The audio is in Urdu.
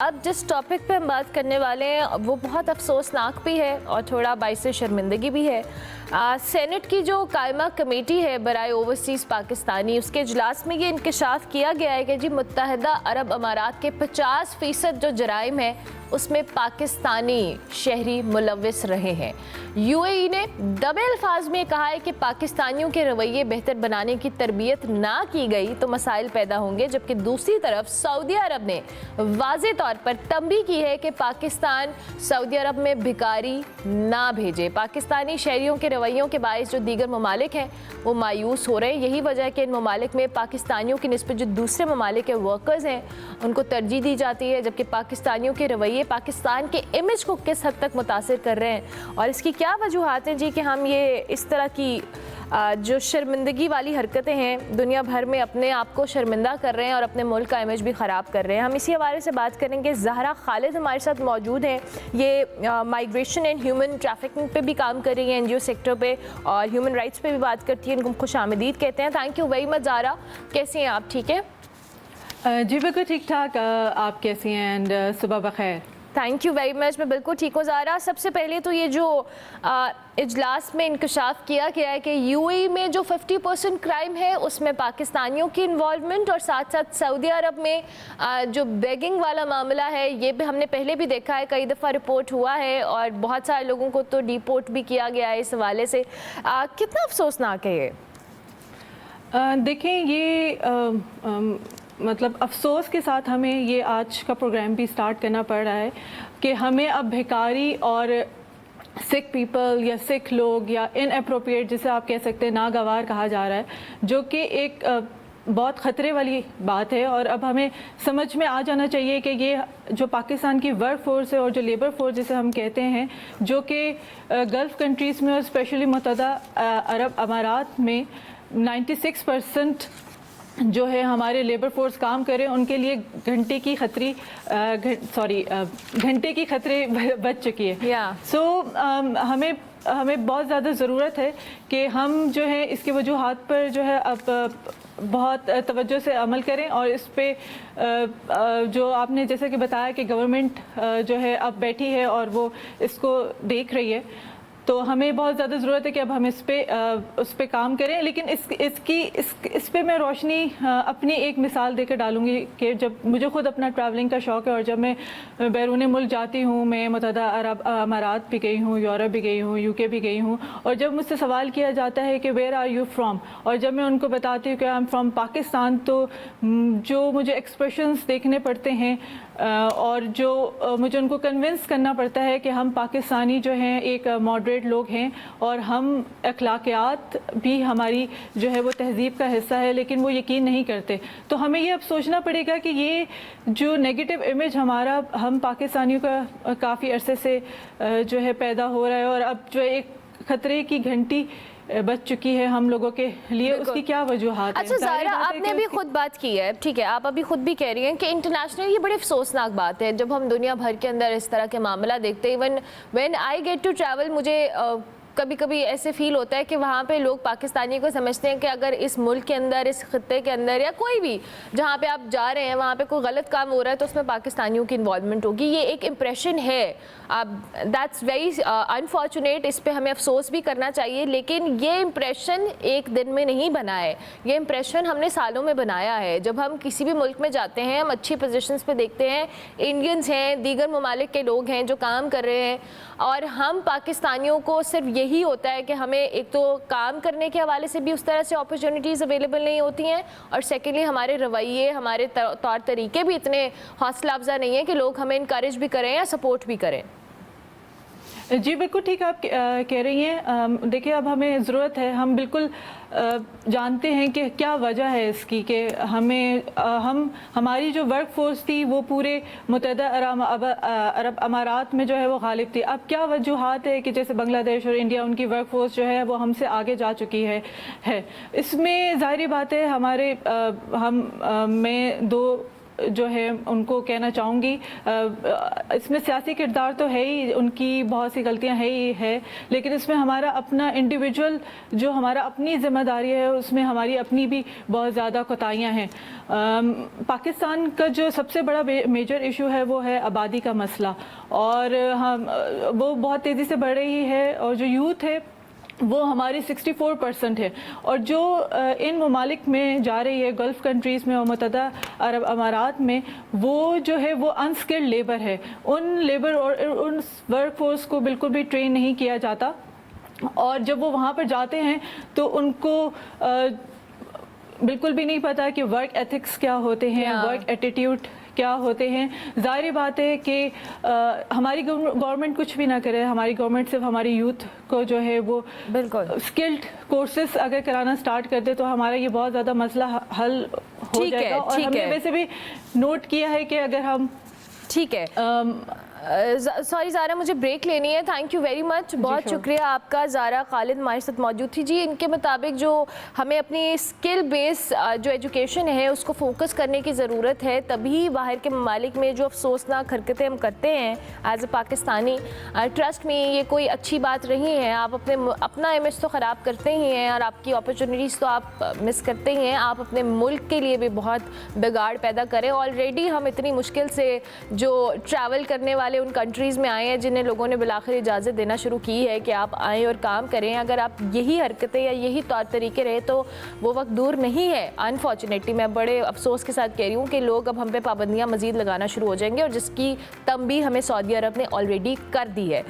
اب جس ٹاپک پہ ہم بات کرنے والے ہیں وہ بہت افسوسناک بھی ہے اور تھوڑا باعث شرمندگی بھی ہے۔ سینٹ کی جو قائمہ کمیٹی ہے برائے اوورسیز پاکستانی، اس کے اجلاس میں یہ انکشاف کیا گیا ہے کہ جی متحدہ عرب امارات کے 50% جو جرائم ہیں اس میں پاکستانی شہری ملوث رہے ہیں۔ یو اے ای نے دبے الفاظ میں کہا ہے کہ پاکستانیوں کے رویے بہتر بنانے کی تربیت نہ کی گئی تو مسائل پیدا ہوں گے، جبکہ دوسری طرف سعودی عرب نے واضح طور پر تنبیہ کی ہے کہ پاکستان سعودی عرب میں بھکاری نہ بھیجے۔ پاکستانی شہریوں کے رویوں کے باعث جو دیگر ممالک ہیں وہ مایوس ہو رہے ہیں۔ یہی وجہ ہے کہ ان ممالک میں پاکستانیوں کی نسبت جو دوسرے ممالک کے ورکرز ہیں ان کو ترجیح دی جاتی ہے، جبکہ پاکستانیوں کے رویے پاکستان کے امیج کو کس حد تک متاثر کر رہے ہیں اور اس کی کیا وجوہات ہیں جی کہ ہم یہ اس طرح کی جو شرمندگی والی حرکتیں ہیں دنیا بھر میں اپنے آپ کو شرمندہ کر رہے ہیں اور اپنے ملک کا امیج بھی خراب کر رہے ہیں۔ ہم اسی حوالے سے بات کریں گے۔ زہرا خالد ہمارے ساتھ موجود ہیں، یہ مائیگریشن اینڈ ہیومن ٹریفکنگ پہ بھی کام کر رہی ہیں، NGO سیکٹر پہ، اور ہیومن رائٹس پہ بھی بات کرتی ہیں، ان کو خوش آمدید کہتے ہیں۔ Thank you very much Zahra, کیسی ہیں آپ؟ ٹھیک ہے جی بالکل ٹھیک ٹھاک، آپ کیسی ہیں؟ اینڈ صبح بخیر۔ تھینک یو ویری مچ، میں بالکل ٹھیک ہوں زہرا۔ سب سے پہلے تو یہ جو اجلاس میں انکشاف کیا گیا ہے کہ یو اے ای میں جو 50% کرائم ہے اس میں پاکستانیوں کی انوالومنٹ، اور ساتھ ساتھ سعودی عرب میں جو بیگنگ والا معاملہ ہے یہ بھی ہم نے پہلے بھی دیکھا ہے، کئی دفعہ رپورٹ ہوا ہے اور بہت سارے لوگوں کو تو ڈیپورٹ بھی کیا گیا ہے۔ اس حوالے سے کتنا افسوسناک ہے یہ؟ دیکھیں، یہ مطلب افسوس کے ساتھ ہمیں یہ آج کا پروگرام بھی سٹارٹ کرنا پڑ رہا ہے کہ ہمیں اب بھکاری اور سکھ پیپل یا سکھ لوگ یا ان اپروپریٹ، جسے آپ کہہ سکتے ہیں ناگوار کہا جا رہا ہے، جو کہ ایک بہت خطرے والی بات ہے، اور اب ہمیں سمجھ میں آ جانا چاہیے کہ یہ جو پاکستان کی ورک فورس ہے اور جو لیبر فورس جسے ہم کہتے ہیں، جو کہ گلف کنٹریز میں اور اسپیشلی متحدہ عرب امارات میں 96% جو ہے ہمارے لیبر فورس کام کرے، ان کے لیے گھنٹے کی خطرے بچ چکی ہے۔ سو ہمیں بہت زیادہ ضرورت ہے کہ ہم جو ہے اس کے وجوہات پر جو ہے اب بہت توجہ سے عمل کریں، اور اس پہ جو آپ نے جیسے کہ بتایا کہ گورنمنٹ جو ہے اب بیٹھی ہے اور وہ اس کو دیکھ رہی ہے، تو ہمیں بہت زیادہ ضرورت ہے کہ اب ہم اس پہ کام کریں۔ لیکن اس پہ میں روشنی اپنی ایک مثال دے کر ڈالوں گی کہ جب مجھے خود اپنا ٹریولنگ کا شوق ہے اور جب میں بیرون ملک جاتی ہوں، میں متحدہ عرب امارات بھی گئی ہوں، یورپ بھی گئی ہوں، UK بھی گئی ہوں، اور جب مجھ سے سوال کیا جاتا ہے کہ ویئر آر یو فرام، اور جب میں ان کو بتاتی ہوں کہ آئی ایم فرام پاکستان، تو جو مجھے ایکسپریشنز دیکھنے پڑتے ہیں اور جو مجھے ان کو کنونس کرنا پڑتا ہے کہ ہم پاکستانی جو ہیں ایک ماڈریٹ لوگ ہیں اور ہم اخلاقیات بھی ہماری جو ہے وہ تہذیب کا حصہ ہے، لیکن وہ یقین نہیں کرتے۔ تو ہمیں یہ اب سوچنا پڑے گا کہ یہ جو نیگیٹو امیج ہم پاکستانیوں کا کافی عرصے سے جو ہے پیدا ہو رہا ہے، اور اب جو ایک خطرے کی گھنٹی بچ چکی ہے ہم لوگوں کے لیے، اس کی کیا وجوہات ہیں؟ اچھا زہرا، آپ نے بھی خود بات کی ہے، ٹھیک ہے، آپ ابھی خود بھی کہہ رہی ہیں کہ انٹرنیشنل یہ بڑی افسوسناک بات ہے جب ہم دنیا بھر کے اندر اس طرح کے معاملہ دیکھتے ہیں۔ When I get to travel, مجھے کبھی کبھی ایسے فیل ہوتا ہے کہ وہاں پہ لوگ پاکستانی کو سمجھتے ہیں کہ اگر اس ملک کے اندر، اس خطے کے اندر، یا کوئی بھی جہاں پہ آپ جا رہے ہیں وہاں پہ کوئی غلط کام ہو رہا ہے تو اس میں پاکستانیوں کی انوالومنٹ ہوگی۔ یہ ایک امپریشن ہے، دیٹس ویری انفارچونیٹ، اس پہ ہمیں افسوس بھی کرنا چاہیے، لیکن یہ امپریشن ایک دن میں نہیں بنا ہے، یہ امپریشن ہم نے سالوں میں بنایا ہے۔ جب ہم کسی بھی ملک میں جاتے ہیں، ہم اچھی پوزیشنز پہ دیکھتے ہیں، انڈینز ہیں، دیگر ممالک کے لوگ ہیں جو کام کر رہے ہیں، اور ہم پاکستانیوں کو صرف یہی ہوتا ہے کہ ہمیں ایک تو کام کرنے کے حوالے سے بھی اس طرح سے اپرچونیٹیز اویلیبل نہیں ہوتی ہیں، اور سیکنڈلی ہمارے رویے، ہمارے طور طریقے بھی اتنے حوصلہ افزا نہیں ہیں کہ لوگ ہمیں انکریج بھی کریں یا سپورٹ بھی کریں۔ جی بالکل ٹھیک آپ کہہ رہی ہیں۔ دیکھیں، اب ہمیں ضرورت ہے، ہم بالکل جانتے ہیں کہ کیا وجہ ہے اس کی، کہ ہماری جو ورک فورس تھی وہ پورے متحدہ عرب امارات میں جو ہے وہ غالب تھی۔ اب کیا وجوہات ہے کہ جیسے بنگلہ دیش اور انڈیا، ان کی ورک فورس جو ہے وہ ہم سے آگے جا چکی ہے۔ اس میں ظاہری بات ہے میں دو جو ہے ان کو کہنا چاہوں گی اس میں سیاسی کردار تو ہے ہی, ان کی بہت سی غلطیاں ہے ہی ہے, لیکن اس میں ہمارا اپنا انڈیویجول جو ہمارا اپنی ذمہ داری ہے اس میں ہماری اپنی بھی بہت زیادہ کوتاہیاں ہیں. پاکستان کا جو سب سے بڑا میجر ایشو ہے وہ ہے آبادی کا مسئلہ, اور وہ بہت تیزی سے بڑھ رہی ہے, اور جو یوتھ ہے وہ ہماری 64% ہے, اور جو ان ممالک میں جا رہی ہے گلف کنٹریز میں اور متحدہ عرب امارات میں, وہ جو ہے وہ انسکلڈ لیبر ہے. ان لیبر اور ان ورک فورس کو بالکل بھی ٹرین نہیں کیا جاتا, اور جب وہ وہاں پر جاتے ہیں تو ان کو بالکل بھی نہیں پتا کہ ورک ایتھکس کیا ہوتے ہیں, ورک ایٹیٹیوڈ کیا ہوتے ہیں. ظاہر بات ہے کہ ہماری گورنمنٹ کچھ بھی نہ کرے, ہماری گورنمنٹ صرف ہماری یوتھ کو جو ہے وہ بالکل اسکلڈ کورسز اگر کرانا سٹارٹ کر دے تو ہمارا یہ بہت زیادہ مسئلہ حل ہو جائے گا. اور ہم نے ویسے بھی نوٹ کیا ہے کہ اگر ہم ٹھیک ہے, سوری زارا مجھے بریک لینی ہے. تھینک یو ویری مچ, بہت شکریہ آپ کا. زارا خالد ہمارے ساتھ موجود تھی. جی, ان کے مطابق جو ہمیں اپنی اسکل بیس جو ایجوکیشن ہے اس کو فوکس کرنے کی ضرورت ہے, تبھی باہر کے ممالک میں جو افسوسناک حرکتیں ہم کرتے ہیں ایز اے پاکستانی, ٹرسٹ میں یہ کوئی اچھی بات نہیں ہے. آپ اپنا امیج تو خراب کرتے ہی ہیں, اور آپ کی اپرچونیٹیز تو آپ مس کرتے ہی ہیں. آپ اپنے ملک کے لیے بھی بہت بگاڑ پیدا کریں. آلریڈی ہم اتنی مشکل سے جو ٹریول کرنے والے ان کنٹریز میں آئے ہیں جنہیں لوگوں نے بالآخر اجازت دینا شروع کی ہے کہ آپ آئیں اور کام کریں. اگر آپ یہی حرکتیں یا یہی طور طریقے رہے تو وہ وقت دور نہیں ہے. انفارچونیٹلی میں بڑے افسوس کے ساتھ کہہ رہی ہوں کہ لوگ اب ہم پہ پابندیاں مزید لگانا شروع ہو جائیں گے, اور جس کی تنبیہ ہمیں سعودی عرب نے آلریڈی کر دی ہے.